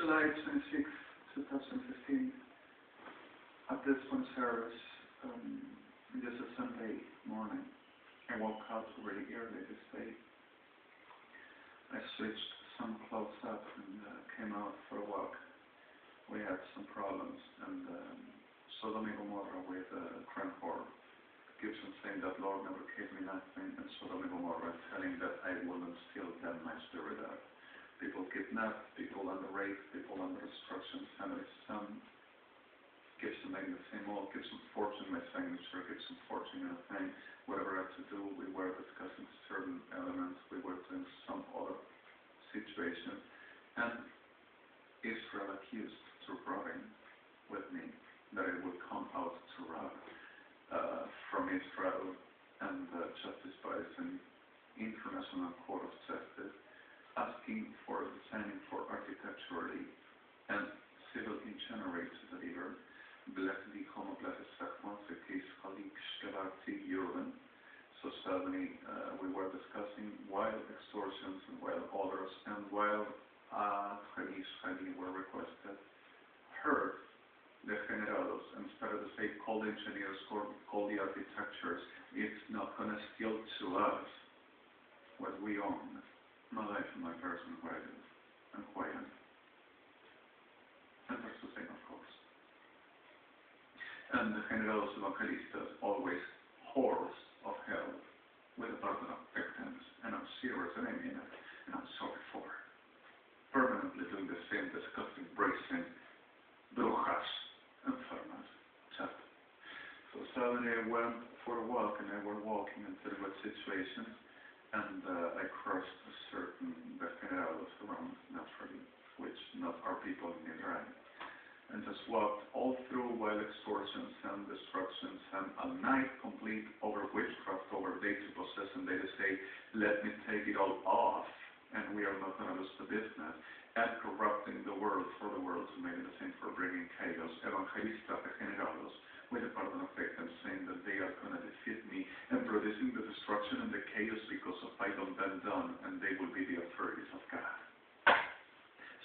July 26, 2015, at this one service, this is Sunday morning. I woke up really early this day. I switched some clothes up and came out for a walk. We had some problems, and Sodom-Gomorrah with Cranford keeps on saying that Lord never gave me nothing, and Sodom-Gomorrah telling that I wouldn't steal that much dirt out. People kidnapped, people under rape, people under destruction, families, some gives them making the same old, gives them fortune, my signature, gives them fortune in a thing, whatever I had to do, we were discussing certain elements, we were doing some other situation, and Israel accused through bribing with me that it would come out to rob from Israel and justice bodies and International Court of Justice, asking for designing for architecturally and civil engineering to deliver Blessed Homoblessed Sakwanse Case Halik Shkelati Yurin. So suddenly we were discussing wild extortions and wild orders and wild Hali were requested, heard the generados and started to say, call the engineers, call the architectures, it's not going to steal to us what we own. My life and my person, who I live, and who I am. And that's the same, of course. And the generados evangelistas, always whores of hell, with a burden of victims, and I'm serious, and I mean it, and I'm sorry for it. Permanently doing the same disgusting, bracing, brujas, enfermas, etc. So suddenly I went for a walk, and I were walking into the situation, and I crossed a certain generados around naturally, which not our people neither I, and just walked all through wild extortions and destructions and a night complete over witchcraft over they to possess, and they say, let me take it all off, and we are not going to lose the business, and corrupting the world for the world to make it the same for bringing chaos, evangelistas generados, with a pardon of victims, saying that they are going to defeat me and producing the destruction and the chaos because of I don't been done, and they will be the authorities of God.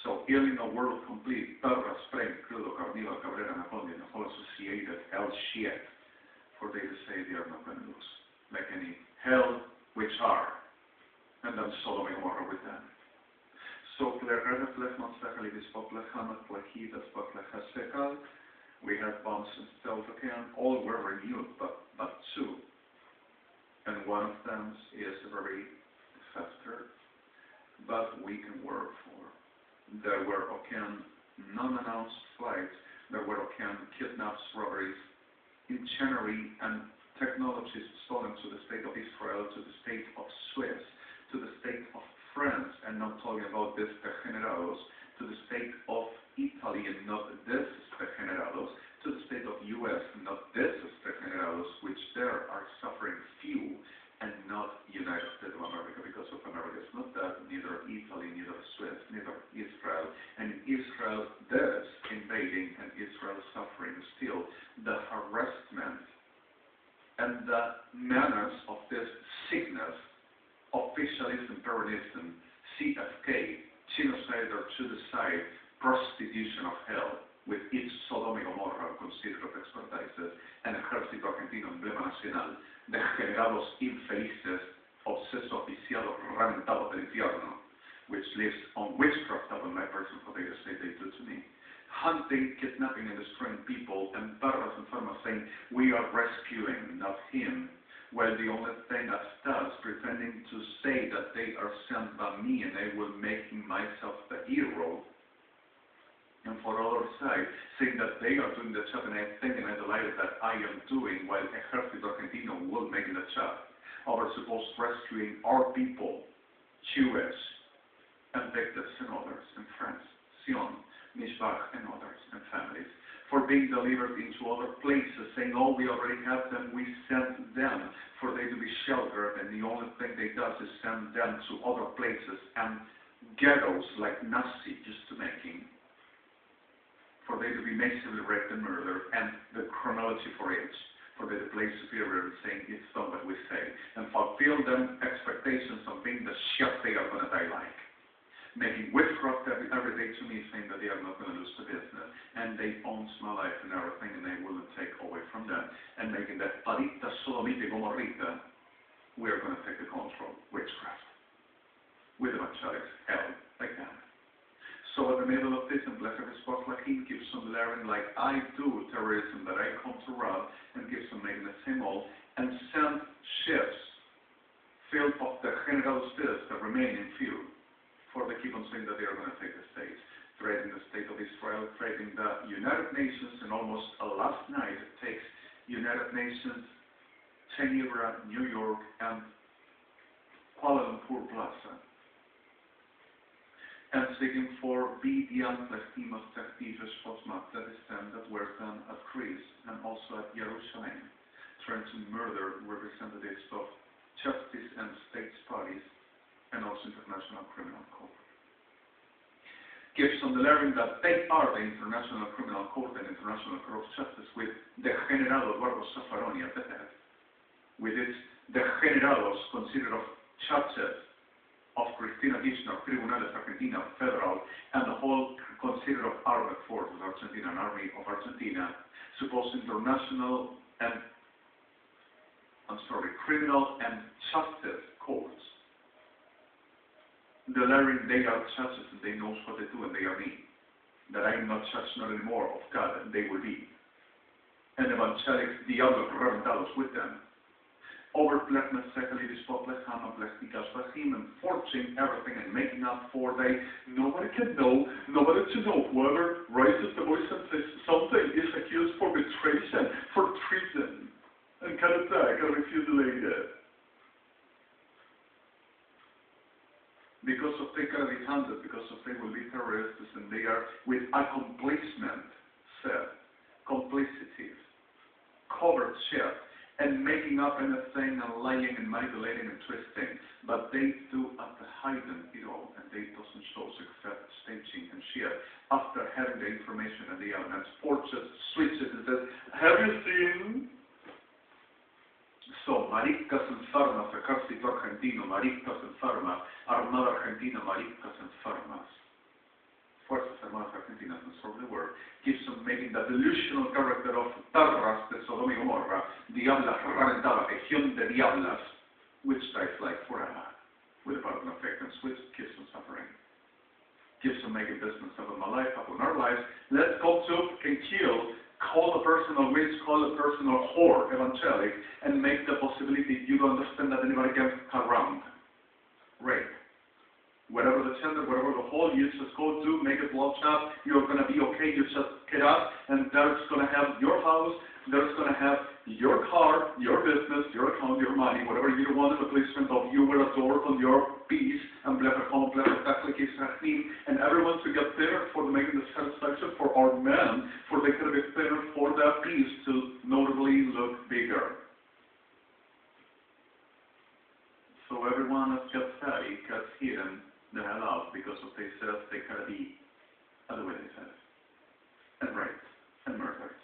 So, healing a world complete, perra, spring, crudo, carnival, cabrera, Napoleon, the whole associated hell shit, for they to say they are not going to lose, like any hell which are, and then Sodom-Gomorrah with them. So, we had bombs installed again, all were renewed, but two. And one of them is very faster, but we can work for. There were again non-announced flights, there were again kidnaps, robberies, engineering and technologies stolen to the state of Israel, to the state of Swiss, to the state of France, and not talking about this degenerados, to the state of Italy and not this degenerados, to the state of US and not this degenerados, which there are suffering few and not United States of America, because of America is not that, neither Italy, neither Swiss, neither Israel, and Israel this invading and Israel suffering still the harassment and the menace of this sickness, officialism, peronism, CFK, genocide or genocide, prostitution of hell, with each Sodom-Gomorrah considered of expertises, and Ejército Argentino, emblema nacional, degenerados infelices, obseso oficiado, reventado del infierno, which lives on witchcraft upon my person, what they say they do to me. Hunting, kidnapping, and destroying people, and perras and farmers saying, we are rescuing, not him. Well, the only thing that does, pretending to say that they are sent by me and I will making myself the hero, and for other side, saying that they are doing the job and I think and I delighted that I am doing, while Ejército Argentino will make the job. Our supposed rescuing our people, Jewish, and victims and others, and friends, Sion, Mishbach, and others, and families, for being delivered into other places, saying, oh, we already have them, we sent them for they to be sheltered, and the only thing they does is send them to other places and ghettos like Nazi used to making, for they to be massively raped and murdered, and the chronology for each, for they to play superior and saying, it's done what we say, and fulfill them expectations of being the shit they are going to die like. making witchcraft every day to me, saying that they are not going to lose the business, and they own my life and everything, and they wouldn't take away from them, and making that palita sodomita gomorrita, we are going to take the control, witchcraft, with evangelics, hell, like that. So in the middle of this, and blessed response like him gives some layering like I do terrorism, that I come to rob, and gives some making a symbol, and send ships filled of the generals, the remaining few, for they keep on saying that they are going to take the state, threatening the state of Israel, threatening the United Nations, and almost last night it takes United Nations, Geneva, New York, and Kuala Lumpur Plaza, and seeking for BDM Palestinos Testigos Postmat that were done at Greece and also at Jerusalem, trying to murder representatives of justice and states parties and also International Criminal Court. Gives on the learning that they are the International Criminal Court and International Court of Justice with the General Eduardo Zaffaroni at the head, with its the Generalos considered of judges of Cristina Kirchner, Tribunales Argentina, Federal, and the whole considered of armed forces, Argentina, and Army of Argentina, supposed international and, criminal and justice courts. The learning they are judges and they know what they do and they are me. That I am not judge not anymore of God and they will be. And evangelics, diablos reventados with them. Overplatness, secondly, spotless, hamaplasticas, him and forging everything and making up for they. Nobody can know, nobody to know. Whoever raises the voice and says something is accused for betrayal, for treason, and can attack and refusing it. Because of they can be handled, because of they will be terrorists and they are with accomplishment, said, complicities, covered shit, and making up anything and lying and manipulating and twisting, but they do at the hidden it all, and they doesn't show except staging and shit. After having the information and the elements, forges, switches, and says, have you seen? So, maricas enfermas, ejército argentino, maricas enfermas, Armada Argentina, maricas enfermas. Fuerzas Armadas Argentinas and so the word gives them making the delusional character of perras de Sodom y Gomorra, diablas reventadas, legión de diablas, which dies like forever, with a button effect and switch gives them suffering. Gives them making business of my life, upon our lives. Let's go to and kill, call a person a witch, call a person a whore, evangelic, and make the possibility you don't understand that anybody can come around. Rape. Whatever the gender, whatever the whole, you just go to, make a blowjob, you're going to be okay, you just get up, and there's going to have your house, there's going to have your car, your business, your account, your money, whatever you want, the placement of you will adore on your peace, and and everyone to get there for making the satisfaction for our men, for they can be there for their peace to notably look bigger. So everyone that gets fatty, gets hidden the hell out because of they said they gotta be other way they said, and raped and murdered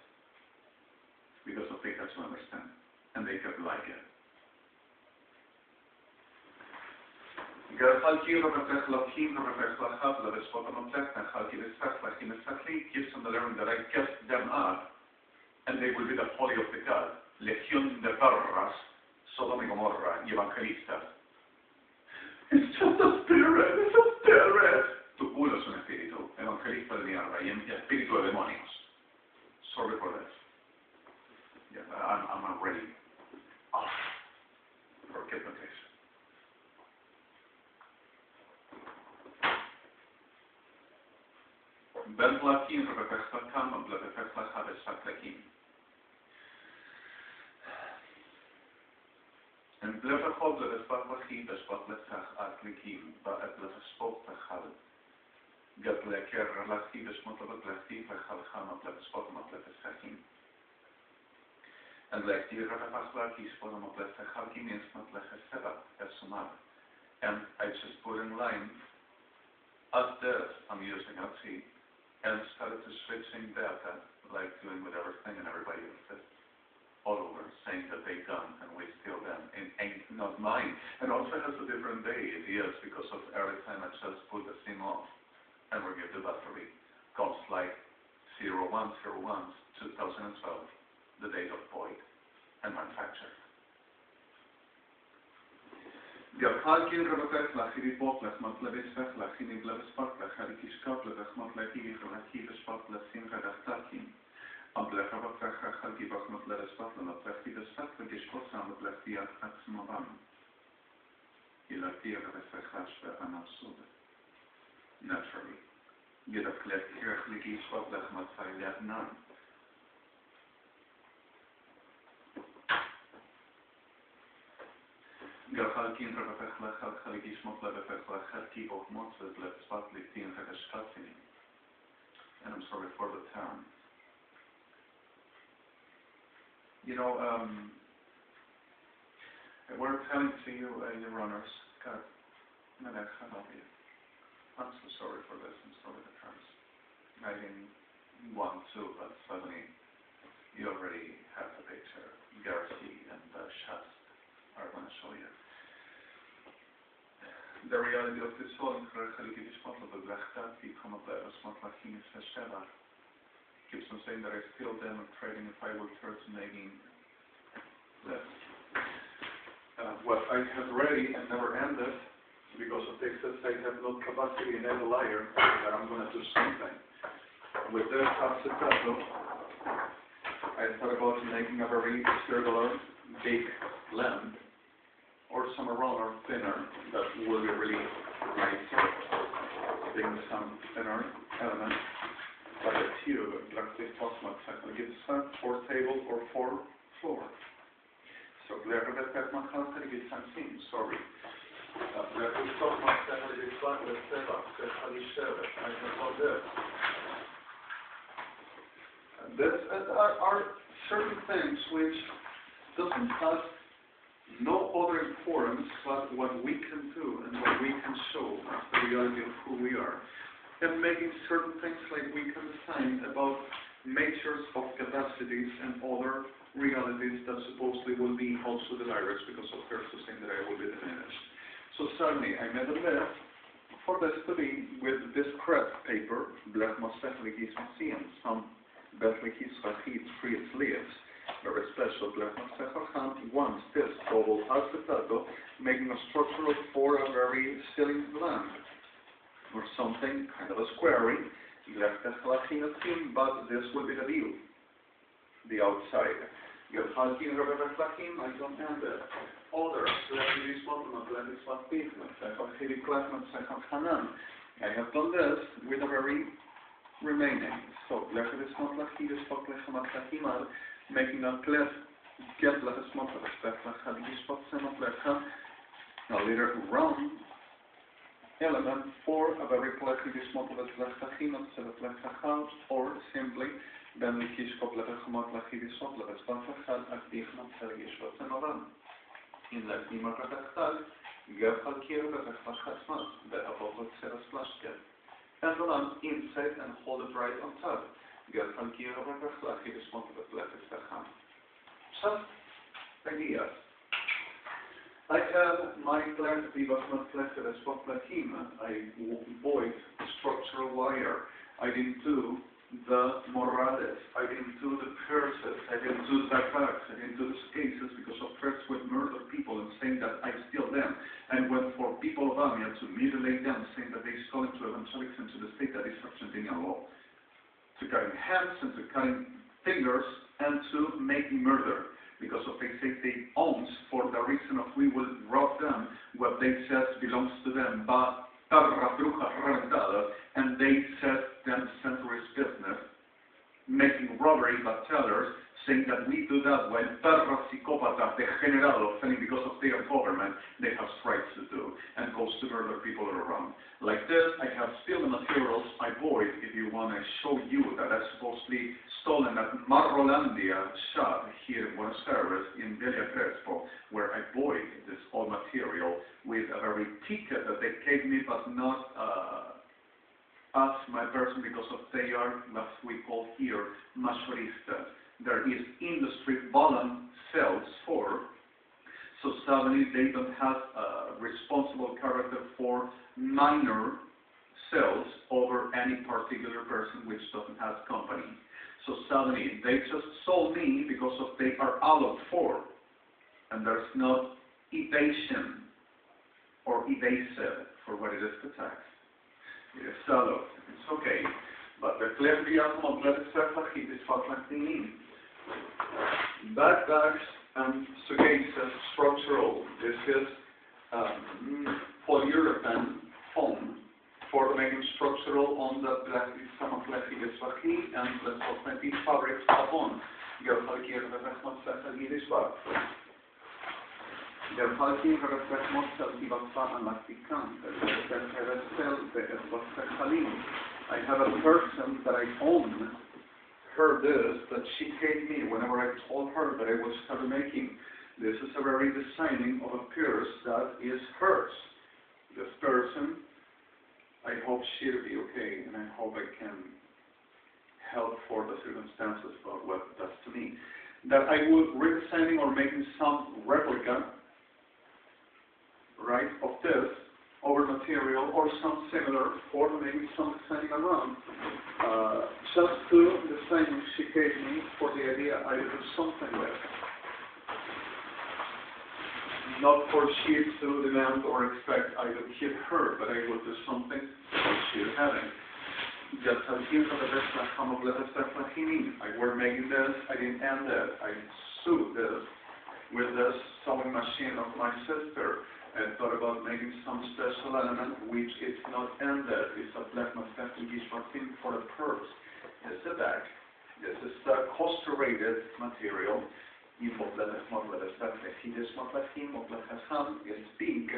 because of they got to understand and they got to like it. Gives them the learning that I cast them up and they will be the holy of the God. Legión de perras, Sodom y Gomorra, y evangelistas. It's just a spirit, it's a spirit. Tu culo es un espíritu, evangelista de mierda, y espíritu de demonios. Sorry for this. Yeah, I'm already off for hypnotism. Ben Lakin, Rebecca Kam, and Rebecca Habes Saklakim. En blijven God dat het wat begint, dat wat met zich uitklikken, maar het blijft spot te gaan. Dat lekker relatie, dus moet het blijven gaan, maar blijft spot, maar blijft zeggen. En blijft die relatie spot, maar blijft gaan, means maar blijft zeggen, het is maar. And I just put in line, as this, I'm using it, and started to switching data, like doing with everything and everybody else. All over, saying that they done and we still done, and ain't not not mine. And also has a different day. It is because of every time I just put the SIM off and renew the battery. Comes like 01/01/2012, the date of void and manufacture. Għal-ħalkin rabatek laħi bot laħmat labisfek laħi niblabisfak laħi kishkap laħmat laħi laħi bishfak laħi rabatek Abla rabatek laħi bakmat labisfak laħi bishfak laħi kishkot samet laħi għat smadan. Ila tira rabisfek laħi għanafsud. Naturally. Jidak laħi kishkot laħmat laħi laħnan. Għal-ħalkin rabatek laħi kishmot laħi laħi of monsters left spot liħtin rabatek. And I'm sorry for the term. You know, we're telling to you, your runners, God, I'm so sorry for this, I'm sorry for the terms. I didn't want to, but suddenly you already have the picture. Garci and Shast are going to show you. The reality of this whole keeps on saying that I still demonstrating if I will turn to making less. What I have ready and never ended, because of Texas, I have no capacity in any liar that I'm going to do something. With this acetato, I thought about making a very circular, big lamp, or some around or thinner that will be really nice. Taking some thinner element. But a tube, like this plasma cycle, gives 4 table or 4 floor. So there that my house had get some things, sorry. There is so much that I did flat with setup, that I did share it. I have all this. This are certain things which doesn't have no other importance but what we can do and what we can show as the reality of who we are. And making certain things like we can define about measures of capacities and other realities that supposedly will be also the virus because of first saying that I will be diminished. So suddenly I made a list for this to be with this crepe paper, black mosaic museum, some Bethlehem free leaves, very special black mosaic hand, once this double acetato, making a structure for a very ceiling lamp. Or something, kind of a squarey, but this will be the view, the outside. I don't have that. Others, I have done this with a very remaining. So, making a class, a little round element for a very politely dismantled or simply then the kishkop in the Nimakatakhal, Gerhalkir, the Apopos and run inside and hold it right on top. Gerhalkir, just ideas. I have my class development class as I void structural wire. I didn't do the Morales. I didn't do the Perses. I didn't do the Zakaks. I didn't do the cases because of threats with murder people and saying that I steal them. And went for people of Amia to mutilate them, saying that they stole into evangelics into the state that is Argentinian law. To cutting hands and to cutting fingers and to making murder. Because of they say they owns for the reason of we will rob them, what they says belongs to them, but and they said them centuries business, making robbery but tellers, saying that we do that when perros psicópatas degenerados, saying because of their government, they have strikes to do, and goes to murder people around. Like this, I have still the materials I void, if you want to show you that I supposedly stolen at Marrolandia shop here in Buenos Aires, in Villa Crespo, where I void this old material with a very ticket that they gave me, but not as my person, because of they are what we call here majoristas. There is industry volume sales for. So suddenly they don't have a responsible character for minor sales over any particular person which doesn't have company. So suddenly they just sold me because of they are out of for, and there's no evasion or evasive for what it is to tax. It is salo. It's okay. But the clear is fucking backbacks and sugaces structural. This is polyurethane foam for making structural on the plastic and the fabric upon. I have a person that I own her this that she gave me whenever I told her that I was started making. This is a very designing of a purse that is hers. This person, I hope she'll be okay, and I hope I can help for the circumstances of what it does to me. That I would redesigning or making some replica, right, of this over material or some similar, or maybe some designing around. Just to the designing she gave me for the idea I would do something with. Not for she to demand or expect I would keep her, but I would do something for she having. Just as you know the best I were making this, I didn't end it. I sewed this with this sewing machine of my sister. I thought about making some special element which is not ended. It's a black thing for a purse. It's a bag. This is the cost-rated material. It's big,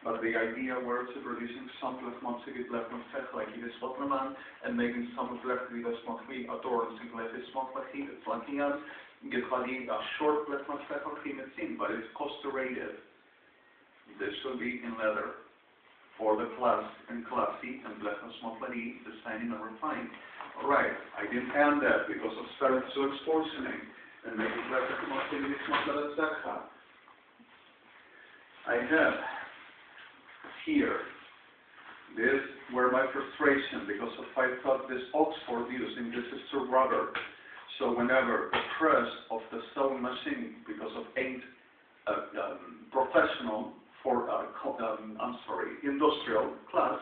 but the idea was to producing some like it is and making some adorns get a short but it's cost-rated. This should be in leather for the class and classy and black and smoklady designing and refining. Alright, I didn't end that because of starting to extortioning and making black and smoklady, etc. I have here, this were my frustration because of I thought this Oxford using this is to rubber. So whenever the press of the sewing machine, because of ain't professional for industrial class,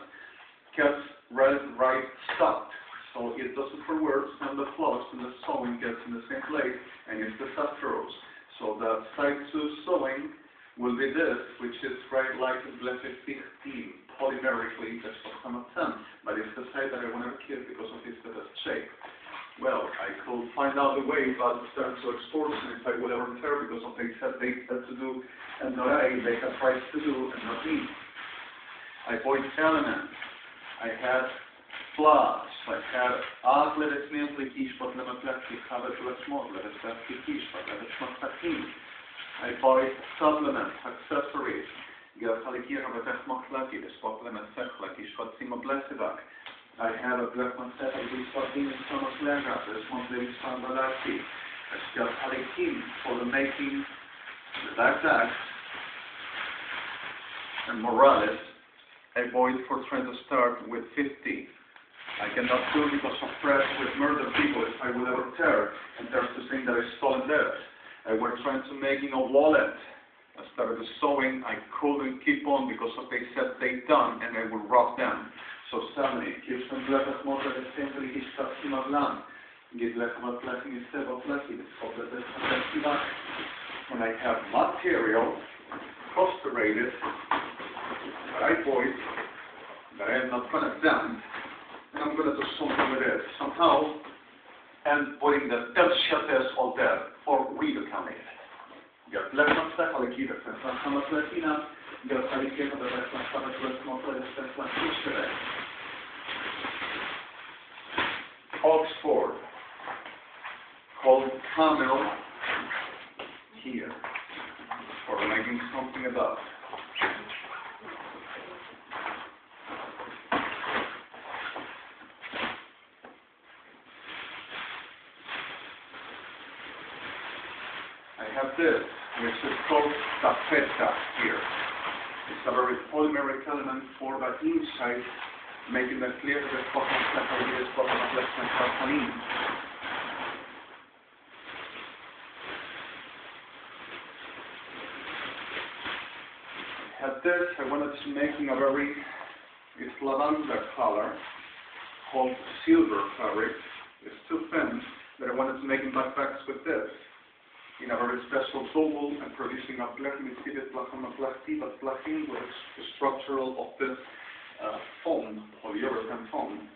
gets right stopped. So it doesn't for words, and the flux and the sewing gets in the same place, and it's disastrous. So the side to sewing will be this, which is right like a blessed 15, polymerically, that's what I'm 10, but it's the side that I want to keep because of its best shape. Well, I could find out a way, but in terms of extortion, if I would ever care, because of they said to do, and not they had tried to do, and not me. I bought elements. I had flaws. I had I bought supplements, accessories. I have a black one set of these in some of Lega, this one is Sandalati. It's got Halikim for the making the backpacks and Morales. I bought for trying to start with 50. I cannot do because of threats with murder people if I will ever tear, and there's the thing that I stole in there. I was trying to making a wallet. I started sewing, I couldn't keep on because of they said they done and I would rob them. So suddenly, Kirsten Black's mother is simply his customer land. Get left my blessing instead of blessing. And I have material, cost-rated, that I bought, that I am not going to dump, and I'm going to do something with it somehow, and putting the Delchates all there for redecounting. Get left my stuff, I'll keep it. I'm a Latina. Oxford, called Camel here, for making something about. I have this. which is called taffeta here. It's a very polymeric element for the inside, making it clear that the cotton is cotton of less than calcanin. I had this, I wanted to making a very, it's lavender color, called silver fabric. It's too thin, but I wanted to make backpacks with this, in a very special bubble, and producing a black material plachonoplasty, but plaching with the structural of this foam, polyurethane foam.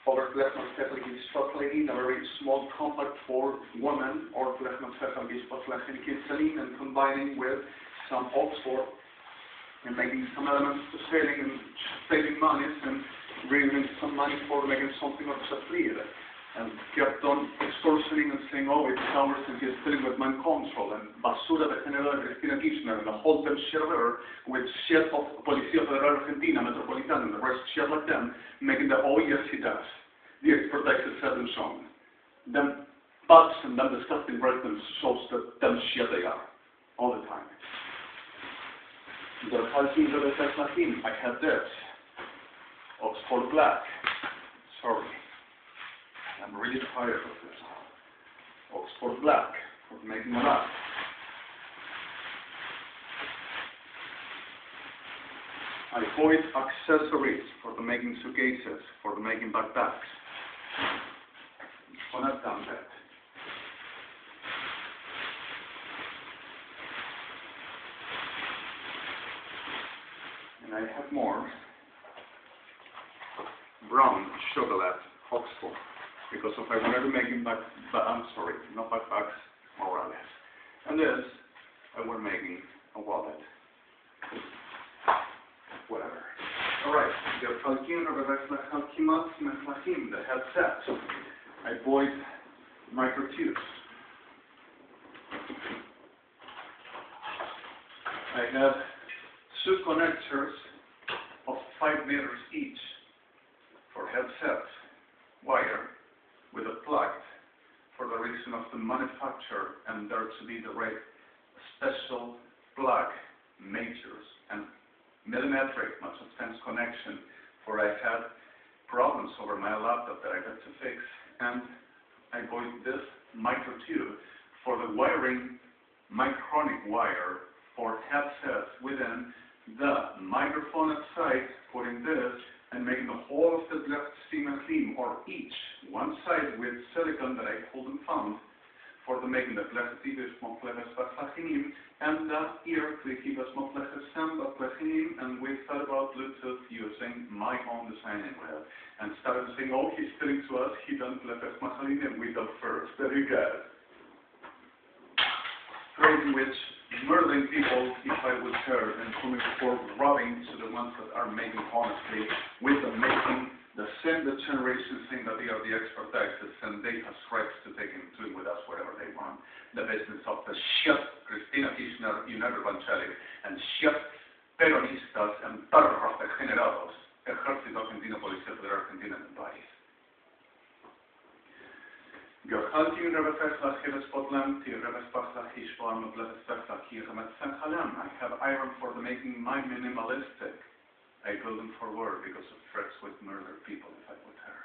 Over plechnocephalgis a very small compact for women, or plechnocephalgis potlachin and combining with some Oxford, and making some elements to saving and saving money, and bringing some money for making something of Safrir. And kept on extortioning and saying, oh, it's ours, and he's dealing with mind control, and basura de General Cristina-Kirchner, and the whole them share there, with shit of Policía Federal Argentina, Metropolitana, and the rest share like them, making the, oh, yes, he does. The expertise is set and shown. Them bugs and them disgusting breakdowns shows that them shit they are, all the time. The Halkin de Latin, I had this. Oxford Black. Sorry. I'm really tired of this. Oxford Black, for making a lot. I avoid accessories for the making suitcases, for the making backpacks. When I've done that. And I have more brown chocolate Oxford, because if I wanted to make it not backpacks, more or less. And this, I was making a wallet. Whatever. Alright, the headset. I bought microtubes. I have 2 connectors of 5 meters each for headsets, wire, with a plug, for the reason of the manufacturer, and there to be the right special plug, majors, and millimetric, not substance connection, for I had problems over my laptop that I had to fix, and I bought this microtube for the wiring, micronic wire for headsets within the microphone outside, putting this and making the whole of the left steam and clean, or each one side with silicone that I pulled and found for the making the plexitibus moplexes paslachinim, and the ear clickibus moplexes samba plechinim, and we thought about Bluetooth using my own designing web, and started saying, oh, he's telling to us he done plexes machalim, and we go first. Very good. Through which murdering people, if I would share, and coming for robbing to the ones that are making honestly, with them making the same generation saying that they are the expertises and they have rights to take and doing with us whatever they want. The business of the shit Cristina Kirchner, EVANGELICS, and shit peronistas and perros degenerados, Ejército Argentino, Policía Federal Argentina, and País. Geochalting Rebefesla Hevespotland, Rebespasla Hishwan, Blefespesla Kirmet Senhalam. I have iron for the making my minimalistic. I go them forward because of threats with murder people if I would her.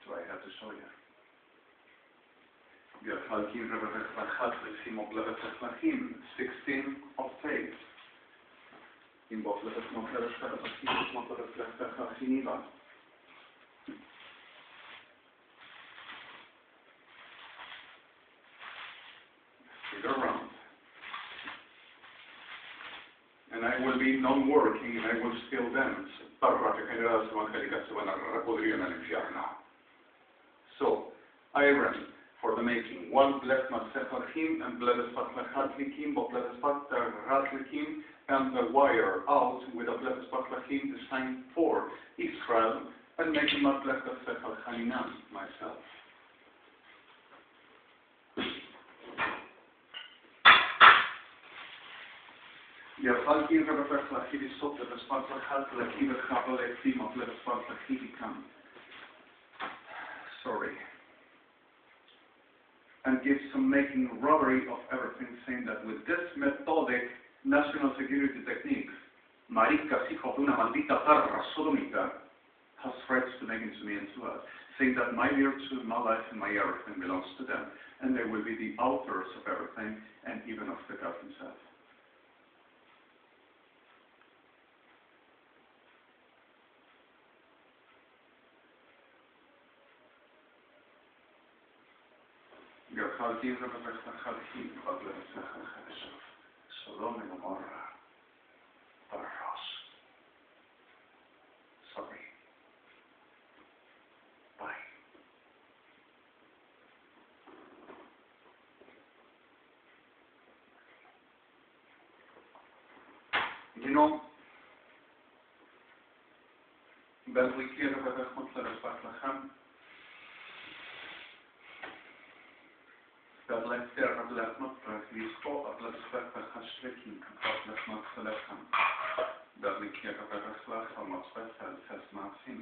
Do I have to show you? Geochalting Rebefesla Hatlifim of Blefespesla 16 of faith. In both Blefespesla Hiniva. Around. And I will be non-working, and I will still dance. So, iron for the making. 1 blesmatsephachim and bledespatlahatlikim, bledespatlahatlikim, and the wire out with a bledespatlakim designed for Israel, and making my bledespatlahaninam myself. Geochalting Rebefesla Hivisop, the Spatlahat, the Kiverhabel, a theme of Ledespatla Hivicam. Sorry. And gives keeps on making robbery of everything, saying that with this methodic national security techniques, maricas, hijo de una maldita perra sodomita, has threats to make into me and to us, saying that my virtue, my life, and my everything belongs to them, and they will be the authors of everything, and even of the God himself. Sodom-GAMARRH, perros. Sorry. Bye. You know, when we hear about the Bethlehem, that let's hear about the we spoke of the Bethlehem, that we hear about the Bethlehem, says nothing.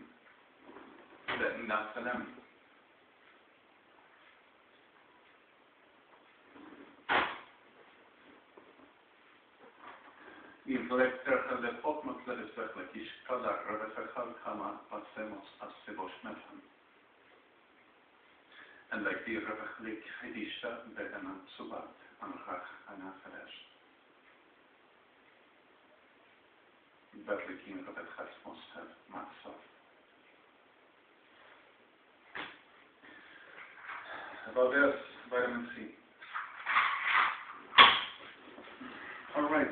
That Nasalem. Intellekter de popmat ledesvekle kis kadar redefekal kama pasemos aseboshmetan. En like die redefeklik hedisha bedenan subat anrach anaferesh. Betlikin redefekal moshev matsov. About this, vitamin C. All right.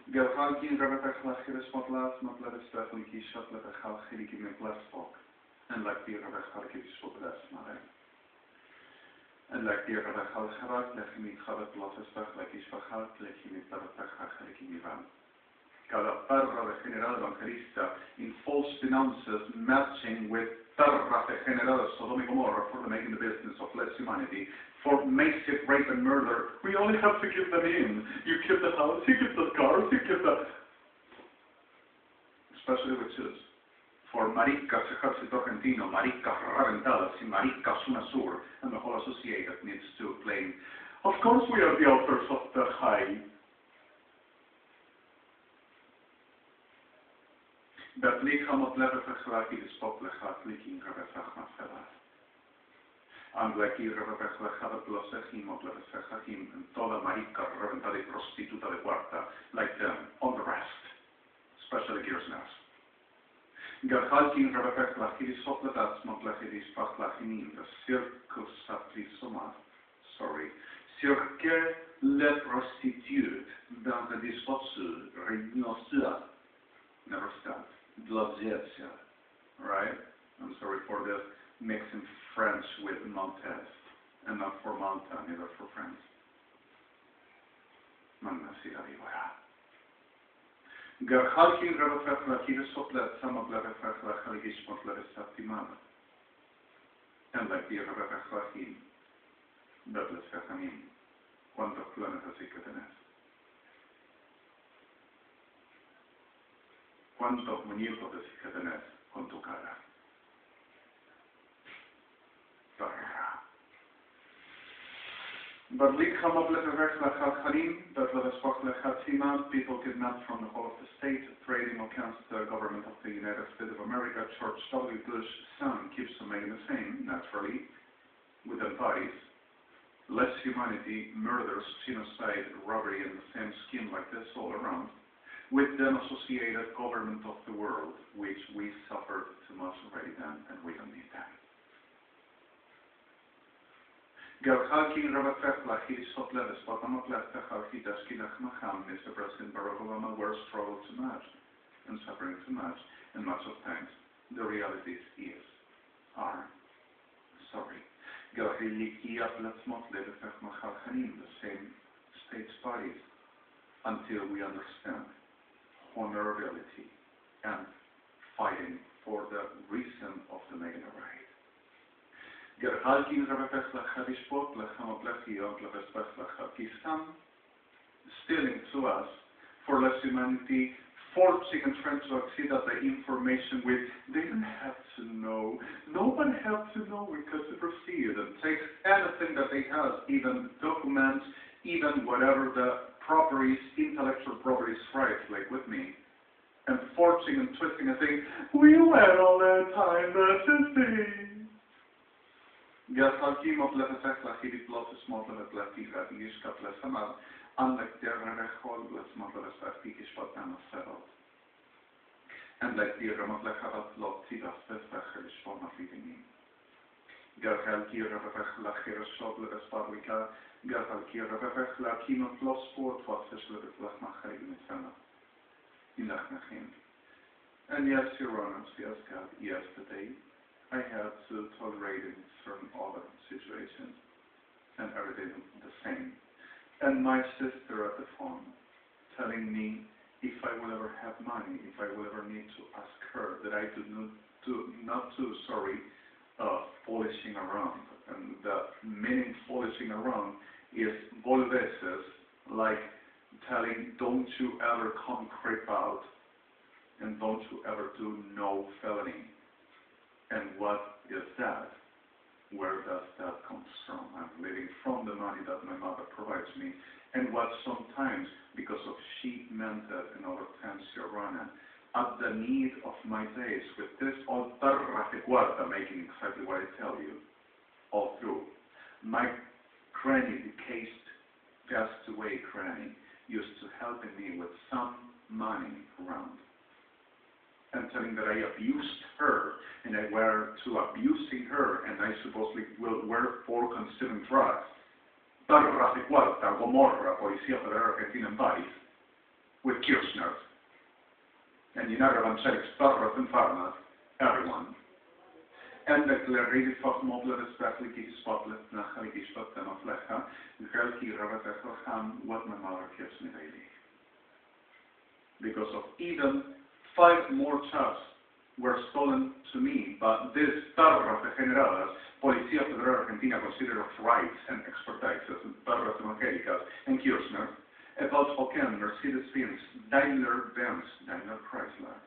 Gerhalkin Rebecca Spotlas, not let us definitely key shot, let a half hilly me glass talk. And like the Rebecca Kis Spotlas, Mare. And like the Rebecca Harat, let him eat Harat Losesbach, like his Fahat, let him eat Taratach, Helikim Ivan. Cada perra de general evangelista in false finances matching with perra de general Sodom-GAMARRH for the making the business of less humanity, for massive rape and murder. We only have to give them in. You give the house, you give the cars, you give the... Especially witches. For maricas, ejército argentino, maricas reventadas, y maricas UNASUR, and the whole associated needs to claim, of course we are the authors of the high. Dat lichaam op leven vergelijk is popleggaat, liking revefachmat verlaat. Like hier revefachmat los ejim op leven vergachim, en toda marica reventada y prostituta de cuarta, like them, on the rest, especially KIRSCHNERS. Gerhalkin revefachmat hier is opletats, mot legidis pachlachinim, the circus saplisomat, sorry, cirque le prostitute, dans the dispotsu, réunion never stopped. Glazietia, right? I'm sorry for this mixing French with Montez, and not for Malta, neither for France. Manasira vivara. Gerhalkin revefechla kirisoplet samablevefechla haligishmot levesaptimana. And like the revefechlachim, beblesfechanim, quantos planetas y que tenés. ¿Cuántos muñecos de que tenés con tu cara? Perra. But likham of people kidnapped from the whole of the state, trading against the government of the United States of America. George W. Bush's son keeps on making the same, naturally, with advice. Less humanity, murders, genocide, robbery, and the same scheme like this all around. With the associated government of the world, which we suffered too much already then, and we don't need that. Gerhalkin Rebefechla, he sopledes, Patamoplefechal, he Dashkilach Maham, Mr. President Barack Obama, were struggled too much, and suffering too much, and much of times, the realities are sorry. Gerhilikia Platzmotlefech Machalchanim, the same states parties, until we understand vulnerability and fighting for the reason of the making a right. Gerhalkin Rebefechla Hadishpot, Lechamoplechion, Levespechla Kistam, stealing to us for less humanity, forging and trying to accede at the information with, they don't have to know. No one has to know because to proceed and take anything that they have, even documents, even whatever the properties, intellectual properties rights, like with me, and forging and twisting and saying, we went all that time, that's just thing. Gashalki motlefesek lahiri plottis motlefetlatiga igishka plesamad, unlike the rechol les motlefesek igishpatana sebal. And like the remotlechavat lotiga sesvechel shvona fitini. Gashalki revech lachirashot levesparlika, Gashalki revech lakimot losport watsesh levetlachmachel misana. And yes, Your Honor, yes, God, yesterday I had to tolerate in certain other situations, and every day the same. And my sister at the phone telling me if I will ever have money, if I will ever need to ask her, that I not to polishing around. And the meaning polishing around is boludeces, like telling, don't you ever come creep out, and don't you ever do no felony. And what is that? Where does that come from? I'm living from the money that my mother provides me, and what sometimes, because of she meant that in other times, Your Honor, at the need of my days, with this altarra de cuarta, making exactly what I tell you, all through, my granny, the passed away granny, used to help me with some money around, and telling that I abused her, and I were to abusing her, and I supposedly were for consuming drugs. Barra de Cuarta, Gomorra, Policía Federal Argentina in Paris, with KIRSCHNERS, and United Evangelics, Barras and Farmas, everyone. And the clarity of Mobler, especially spotless, Nachaliki Spotem of Lecha, Helki Ravatacham, what my mother gives me daily. Because of even 5 more jobs were stolen to me, but this Barras Degenerates, Policía Federal Argentina considered of rights and expertises, Barras Evangelicas, and KIRSCHNERS, about Oken, Mercedes-Benz, Daimler-Benz, Daimler-Chrysler,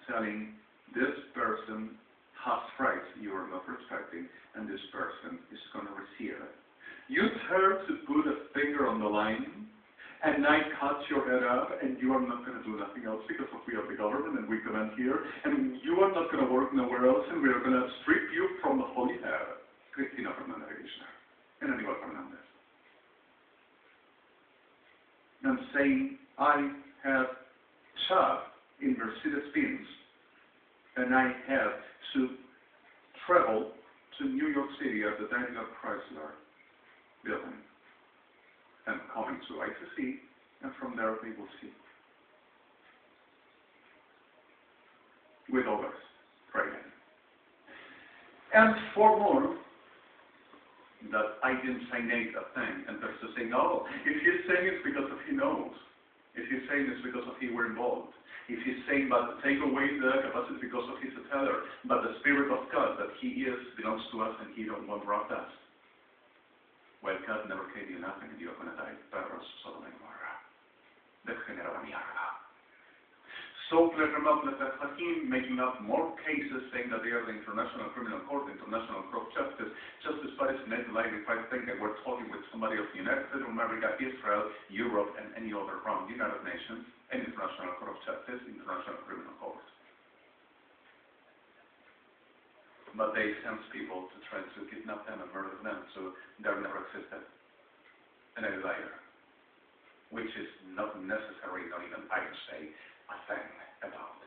telling this person has rights you are not respecting, and this person is going to receive it. You dare to put a finger on the line, and I cut your head off, and you are not going to do nothing else because we are the government, and we come in here, and you are not going to work nowhere else, and we are going to strip you from the holy head. Cristina Fernandez and Aníbal Fernández. And saying, I have job in Mercedes-Benz, and I have to travel to New York City at the Daimler Chrysler building, and coming to ICC, and from there they will see. With others, praying. And for more, that I didn't signate a thing, and there's to say, no, if he's saying it's because of he knows. If he's saying it's because of he were involved. If he's saying, but take away the capacity because of he's a teller, but the Spirit of God that he is belongs to us and he don't want to rob us. Well, God never gave you nothing and you're going to die. Perros, SODOM-GAMARRH. DEGENERATES. So, making up more cases saying that they are the International Criminal Court, International Court of Justice, Justice Paris, United Life, I think that we're talking with somebody of the United States of America, Israel, Europe, and any other around the United Nations, and International Court of Justice, International Criminal Court. But they send people to try to kidnap them and murder them, so they're never existed. And a liar, which is not necessary, not even I would say, a thing about.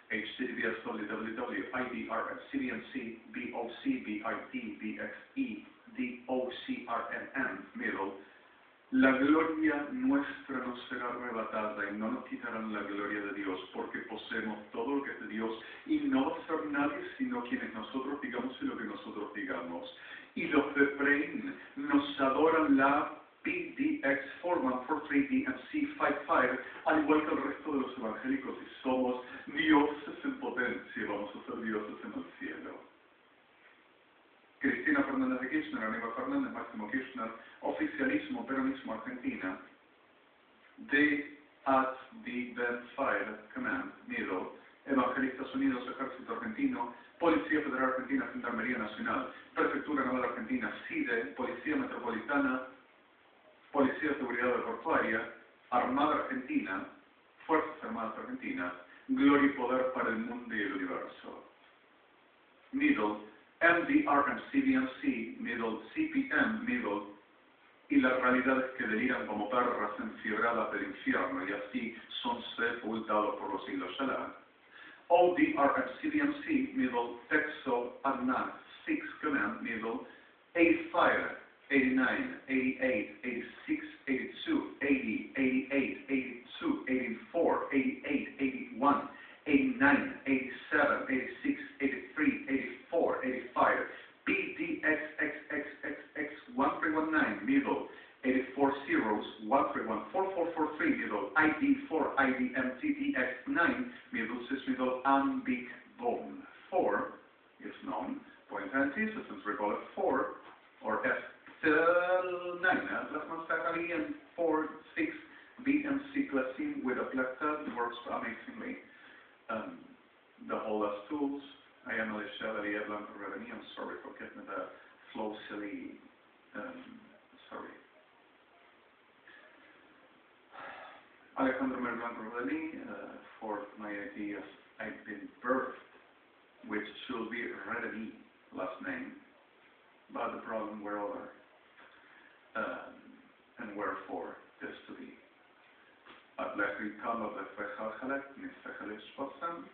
HTTPS www.idrs cdncbocbrdbxedocrnn middle. La gloria nuestra no será arrebatada y no nos quitarán la gloria de Dios, porque poseemos todo lo que es de Dios y no va a ser nadie sino quienes nosotros digamos y lo que nosotros digamos. Y los de Brain nos adoran la PDX Format 430 and C55, al igual que el resto de los evangélicos, y somos dioses en potencia, vamos a ser dioses en el cielo. Cristina Fernández de Kirchner, Aníbal Fernández, Máximo Kirchner, Oficialismo, Peronismo, Argentina. They at the then fire command, middle, Evangelistas Unidos, Ejército Argentino, Policía Federal Argentina, Gendarmería Nacional, Prefectura Naval Argentina, CIDE, Policía Metropolitana, Policía de Seguridad Aeroportuaria, Armada Argentina, Fuerzas Armadas Argentinas, Gloria y Poder para el Mundo y el Universo. Middle, MDR, CBMC, middle, CPM, middle, y las realidades que deliran como perras enfiebradas del infierno y así son sepultados por los siglos. Shalom. ODR, CBMC, middle, Texel, Adnan, 6 command, middle, 85, 89, 88, 86, 82, 80, 88, 82, 84, 88, 81, 89, 87, 86, 83, 84, 85, PDXXXXX 1319, middle, 84 zeros, 1314443, middle, ID4, IDMTDX9, middle, middle, Big Bone. 4 is known, point systems recall it 4, or F9, plasma saccharin, and 4, 6, BMC classine with a placenta works amazingly. The whole as tools. I am Alicia Dalia Blanco Reveni. I'm sorry for getting the flow silly. Sorry. Alejandro Blanco Reveni, for my ideas, I've been birthed, which should be Reveni, last name, but the problem were other, and wherefore this to be. At last we come of the Fechal Halek, Miss Fechalish Watson.